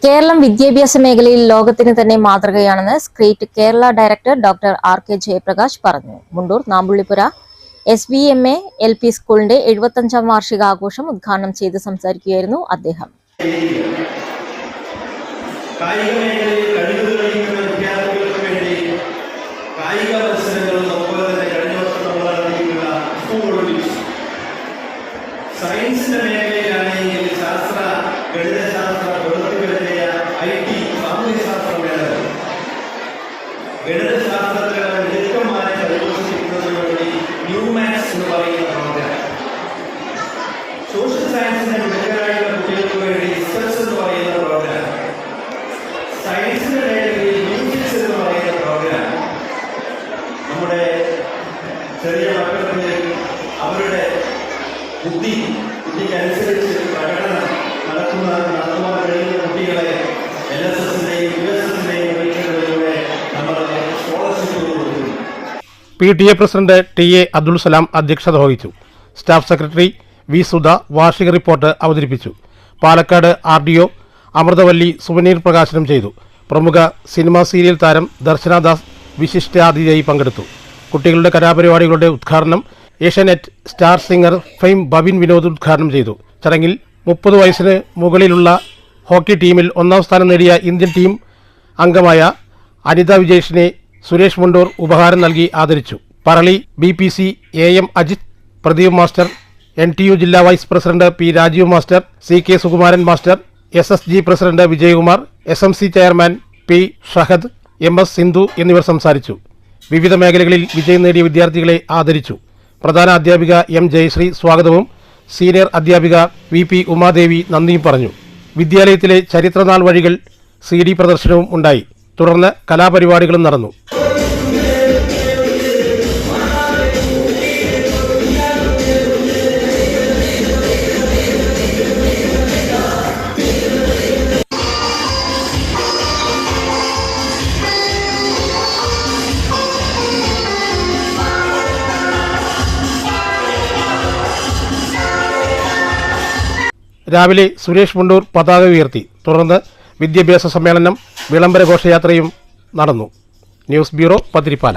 കേരളം വിദ്യാഭ്യാസ മേഖലയിൽ ലോകത്തിന് തന്നെ മാതൃകയാണെന്ന് സ്ക്രീറ്റ് Kerala director doctor R.K. Jayaprakash പറഞ്ഞു. മുണ്ടൂർ നാമ്പുള്ളിപ്പുര SVMA LP സ്കൂളിന്റെ 75ാം വാർഷികാഘോഷം ഉദ്ഘാടനം ചെയ്ത് സംസാരിക്കുകയായിരുന്നു അദ്ദേഹം. സയൻസിന്റെ മേഖലയിലാണെങ്കിൽ ശാസ്ത്ര, ഗണിതശാസ്ത്ര, പ്രവൃത്തിപരമായ IT, സാമൂഹ്യശാസ്ത്രം വേണം. ഗണിതശാസ്ത്രത്തിലെ മിടുക്കന്മാരെ പരിപോഷിപ്പിക്കുന്നതിന് വേണ്ടി ന്യൂമാക്സ് എന്ന് പറയുന്ന പ്രോഗ്രാം, സോഷ്യൽ സയൻസിന്റെ മിടുക്കരായിട്ടുള്ള കുട്ടികൾക്ക് വേണ്ടി റിസർച്ച് എന്ന് പറയുന്ന പ്രോഗ്രാം, സയൻസിന്റെ മേഖലയിൽ മ്യൂസിക്സ് എന്ന് പറയുന്ന പ്രോഗ്രാം, നമ്മുടെ ചെറിയ മക്കൾക്ക് അവരുടെ ബുദ്ധിക്കനുസരിച്ച് പ്രകടനം നടത്തുവാൻ കഴിയുന്ന കുട്ടികളെ LSSന്റെയും USSന്റെയും പരീക്ഷകളിലൂടെ നമ്മൾ സ്കോളർഷിപ്പ് കൊടുക്കുന്നു. PTA president TA Abdul Salam അധ്യക്ഷത വഹിച്ചു. സ്റ്റാഫ് സെക്രട്ടറി V സുധ വാർഷിക റിപ്പോർട്ട് അവതരിപ്പിച്ചു. പാലക്കാട് RDO അമൃതവല്ലി സുവനീർ പ്രകാശനം ചെയ്തു. പ്രമുഖ സിനിമാ സീരിയൽ താരം ദർശനാദാസ് വിശിഷ്ടാതിഥിയായി പങ്കെടുത്തു. കുട്ടികളുടെ കലാപരിപാടികളുടെ ഉദ്ഘാടനം Asianet star singer fame Babin Vinod ഉദ്ഘാടനം ചെയ്തു. ചടങ്ങിൽ 30 വയസ്സിന് മുകളിലുള്ള ഹോക്കി ടീമിൽ 1ാം സ്ഥാനം നേടിയ ഇന്ത്യൻ ടീം അംഗമായ അനിത വിജേഷിനെ സുരേഷ് മുണ്ടൂർ ഉപഹാരം നൽകി ആദരിച്ചു. Parali BPC AM Ajith, Pradeep master, NTU ജില്ലാ vice president P Rajeev master, CK Sukumaran master, SSG president Vijayakumar, SMC chairman P Shahad, MS Sindhu എന്നിവർ സംസാരിച്ചു. വിവിധ മേഖലകളിൽ വിജയം നേടിയ വിദ്യാർത്ഥികളെ ആദരിച്ചു. പ്രധാന അധ്യാപിക M ജയശ്രീ സ്വാഗതവും സീനിയർ അധ്യാപിക VP ഉമാദേവി നന്ദിയും പറഞ്ഞു. വിദ്യാലയത്തിലെ ചരിത്രനാൾ വഴികൾ CD പ്രദർശനവും ഉണ്ടായി. തുടർന്ന് കലാപരിപാടികളും നടന്നു. രാവിലെ സുരേഷ് മുണ്ടൂർ പതാക ഉയർത്തി. തുടർന്ന് വിദ്യാഭ്യാസ സമ്മേളനം, വിളംബര ഘോഷയാത്രയും നടന്നു. News bureau, Pathiripala.